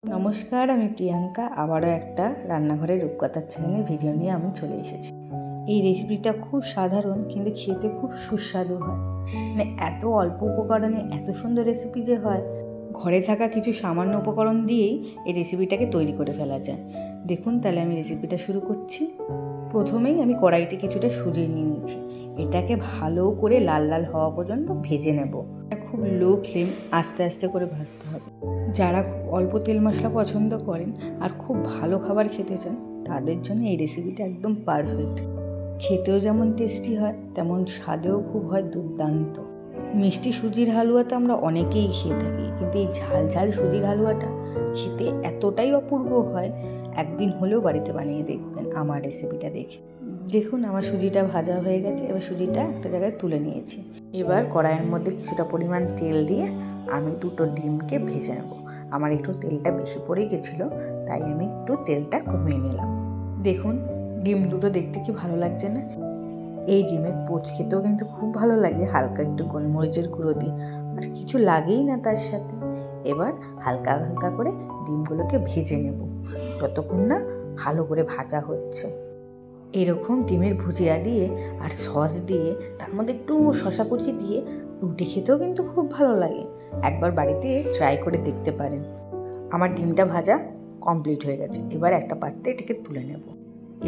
নমস্কার, আমি প্রিয়াঙ্কা। আবারও একটা রান্নাঘরের রূপকথার চ্যানেলে ভিডিও নিয়ে আমি চলে এসেছি। এই রেসিপিটা খুব সাধারণ কিন্তু খেতে খুব সুস্বাদু হয়। মানে এত অল্প উপকরণে এত সুন্দর রেসিপি যে হয়, ঘরে থাকা কিছু সামান্য উপকরণ দিয়েই এই রেসিপিটাকে তৈরি করে ফেলা যায়। দেখুন, তাহলে আমি রেসিপিটা শুরু করছি। প্রথমেই আমি কড়াইতে কিছুটা সুজি নিয়ে নিয়েছি। এটাকে ভালো করে লাল লাল হওয়া পর্যন্ত ভেজে নেব। খুব লো ফ্লেম, আস্তে আস্তে করে ভাজতে হবে। যারা খুব অল্প তেল মশলা পছন্দ করেন আর খুব ভালো খাবার খেতে চান, তাদের জন্য এই রেসিপিটা একদম পারফেক্ট। খেতেও যেমন টেস্টি হয়, তেমন স্বাদেও খুব হয় দুর্দান্ত। মিষ্টি সুজির হালুয়া তো আমরা অনেকেই খেয়ে থাকি, কিন্তু এই ঝাল ঝাল সুজির হালুয়াটা খেতে এতটাই অপূর্ব হয়, একদিন হলেও বাড়িতে বানিয়ে দেখবেন আমার রেসিপিটা দেখে। দেখুন, আমার সুজিটা ভাজা হয়ে গেছে। এবার সুজিটা একটা জায়গায় তুলে নিয়েছি। এবার কড়াইয়ের মধ্যে কিছুটা পরিমাণ তেল দিয়ে আমি দুটো ডিমকে ভেজে নেব। আমার একটু তেলটা বেশি পড়ে গেছিলো, তাই আমি একটু তেলটা কমিয়ে নিলাম। দেখুন, ডিম দুটো দেখতে কি ভালো লাগছে না? এই ডিমের পোচ খেতেও কিন্তু খুব ভালো লাগে, হালকা একটু গোলমরিচের গুঁড়ো দিয়ে, আর কিছু লাগেই না তার সাথে। এবার হালকা হালকা করে ডিমগুলোকে ভেজে নেব, যতক্ষণ না ভালো করে ভাজা হচ্ছে। এরকম ডিমের ভুজিয়া দিয়ে আর সস দিয়ে, তার মধ্যে একটু শসা কুচি দিয়ে রুটি খেতেও কিন্তু খুব ভালো লাগে। একবার বাড়িতে ট্রাই করে দেখতে পারেন। আমার ডিমটা ভাজা কমপ্লিট হয়ে গেছে। এবার একটা পাত্রে এটাকে তুলে নেব।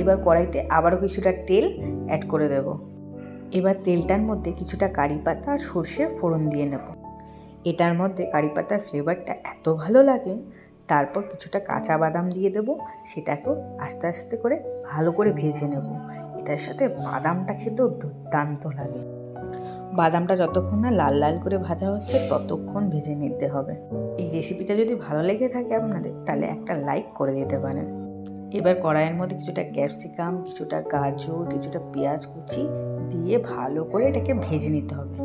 এবার কড়াইতে আবারও কিছুটা তেল অ্যাড করে দেব। এবার তেলটার মধ্যে কিছুটা কারি পাতা আর সর্ষে ফোড়ন দিয়ে নেব। এটার মধ্যে কারি পাতার ফ্লেভারটা এত ভালো লাগে। তারপর কিছুটা কাঁচা বাদাম দিয়ে দেবো, সেটাকেও আস্তে আস্তে করে ভালো করে ভেজে নেব। এটার সাথে বাদামটা খেতেও দুর্দান্ত লাগে। বাদামটা যতক্ষণ না লাল লাল করে ভাজা হচ্ছে, ততক্ষণ ভেজে নিতে হবে। এই রেসিপিটা যদি ভালো লেগে থাকে আপনাদের, তাহলে একটা লাইক করে দিতে পারেন। এবার কড়াইয়ের মধ্যে কিছুটা ক্যাপসিকাম, কিছুটা গাজর, কিছুটা পেঁয়াজ কুচি দিয়ে ভালো করে এটাকে ভেজে নিতে হবে।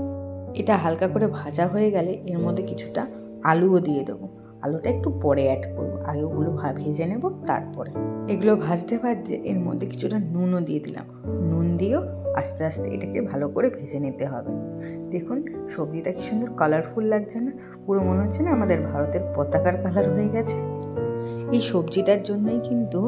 এটা হালকা করে ভাজা হয়ে গেলে এর মধ্যে কিছুটা আলুও দিয়ে দেবো। আলুটা একটু পরে অ্যাড করবো, আগে ওগুলো ভেজে নেব। তারপরে এগুলো ভাজতে ভাজতে এর মধ্যে কিছুটা নুনও দিয়ে দিলাম। নুন দিয়েও আস্তে আস্তে এটাকে ভালো করে ভেজে নিতে হবে। দেখুন, সবজিটা কি সুন্দর কালারফুল লাগছে না? পুরো মনে হচ্ছে না আমাদের ভারতের পতাকার কালার হয়ে গেছে। এই সবজিটার জন্যই কিন্তু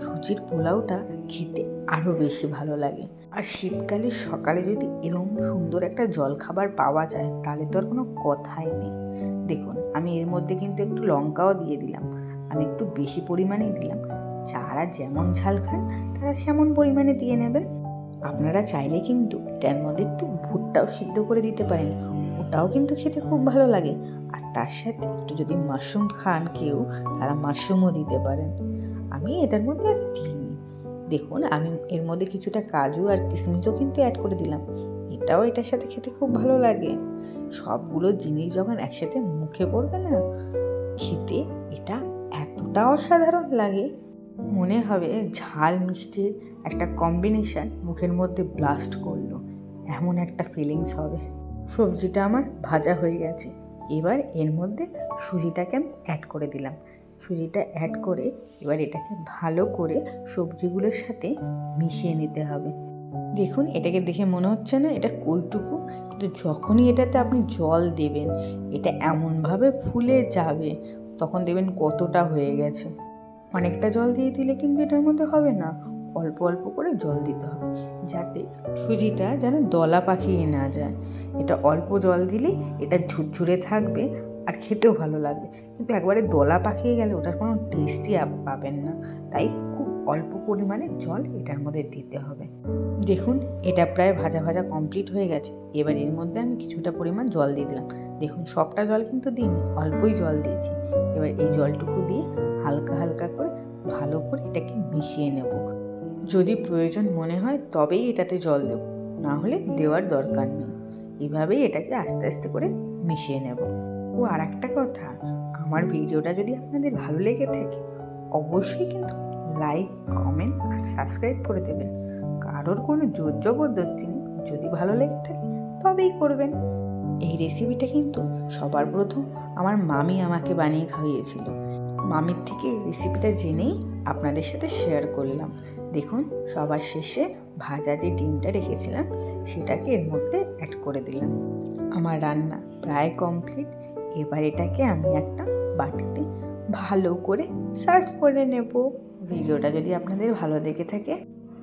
সুজির পোলাওটা খেতে আরও বেশি ভালো লাগে। আর শীতকালে সকালে যদি এরকম সুন্দর একটা জলখাবার পাওয়া যায়, তাহলে তো আর কোনো কথাই নেই। দেখুন, আমি এর মধ্যে কিন্তু একটু লঙ্কাও দিয়ে দিলাম। আমি একটু বেশি পরিমাণেই দিলাম। যারা যেমন ঝাল খান তারা সেমন পরিমাণে দিয়ে নেবেন। আপনারা চাইলে কিন্তু এটার মধ্যে একটু ভুট্টাও সিদ্ধ করে দিতে পারেন, ওটাও কিন্তু খেতে খুব ভালো লাগে। আর তার সাথে একটু যদি মাশরুম খান কেউ, তারা মাশরুমও দিতে পারেন। আমি এটার মধ্যে আর দিইনি। দেখুন, আমি এর মধ্যে কিছুটা কাজু আর কিশমিশও কিন্তু অ্যাড করে দিলাম। এটাও এটার সাথে খেতে খুব ভালো লাগে। সবগুলো জিনিস যখন একসাথে মুখে পড়বে না, খেতে এটা এতটা অসাধারণ লাগে, মনে হবে ঝাল মিষ্টির একটা কম্বিনেশান মুখের মধ্যে ব্লাস্ট করলো, এমন একটা ফিলিংস হবে। সবজিটা আমার ভাজা হয়ে গেছে। এবার এর মধ্যে সুজিটাকে আমি অ্যাড করে দিলাম। সুজিটা অ্যাড করে এবার এটাকে ভালো করে সবজিগুলোর সাথে মিশিয়ে নিতে হবে। দেখুন, এটাকে দেখে মনে হচ্ছে না এটা কইটুকু, কিন্তু যখনই এটাতে আপনি জল দেবেন, এটা এমনভাবে ফুলে যাবে, তখন দেবেন কতটা হয়ে গেছে। অনেকটা জল দিয়ে দিলে কিন্তু এটার মধ্যে হবে না, অল্প অল্প করে জল দিতে হবে, যাতে সুজিটা যেন দলা পাকিয়ে না যায়। এটা অল্প জল দিলেই এটা ঝুরঝুরে থাকবে আর খেতেও ভালো লাগবে। কিন্তু একবারে দলা পাকিয়ে গেলে ওটার কোনো টেস্টই পাবেন না। তাই খুব অল্প পরিমাণে জল এটার মধ্যে দিতে হবে। দেখুন, এটা প্রায় ভাজা ভাজা কমপ্লিট হয়ে গেছে। এবার এর মধ্যে আমি কিছুটা পরিমাণ জল দিয়ে দিলাম। দেখুন, সবটা জল কিন্তু দিইনি, অল্পই জল দিয়েছি। এবার এই জলটুকু দিয়ে হালকা হালকা করে ভালো করে এটাকে মিশিয়ে নেব। যদি প্রয়োজন মনে হয় তবেই এটাতে জল দেব, না হলে দেওয়ার দরকার নেই। এইভাবেই এটাকে আস্তে আস্তে করে মিশিয়ে নেব। ও আর একটা কথা, আমার ভিডিওটা যদি আপনাদের ভালো লেগে থাকে, অবশ্যই কিন্তু লাইক, কমেন্ট আর সাবস্ক্রাইব করে দেবেন। কারোর কোনো জোর জবরদস্তি নেই, যদি ভালো লেগে থাকে তবেই করবেন। এই রেসিপিটা কিন্তু সবার প্রথম আমার মামি আমাকে বানিয়ে খাইয়েছিল। মামির থেকে রেসিপিটা জেনেই আপনাদের সাথে শেয়ার করলাম। দেখুন, সবার শেষে ভাজা যে ডিমটা রেখেছিলাম সেটাকে এর মধ্যে অ্যাড করে দিলাম। আমার রান্না প্রায় কমপ্লিট। এবার এটাকে আমি একটা বাটিতে ভালো করে সার্ভ করে নেব। ভিডিওটা যদি আপনাদের ভালো লেগে থাকে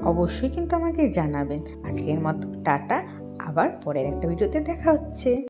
অবশ্যই কিন্তু আমাকে জানাবেন। আজকের মতো টাটা, আবার পরের একটা ভিডিওতে দেখা হচ্ছে।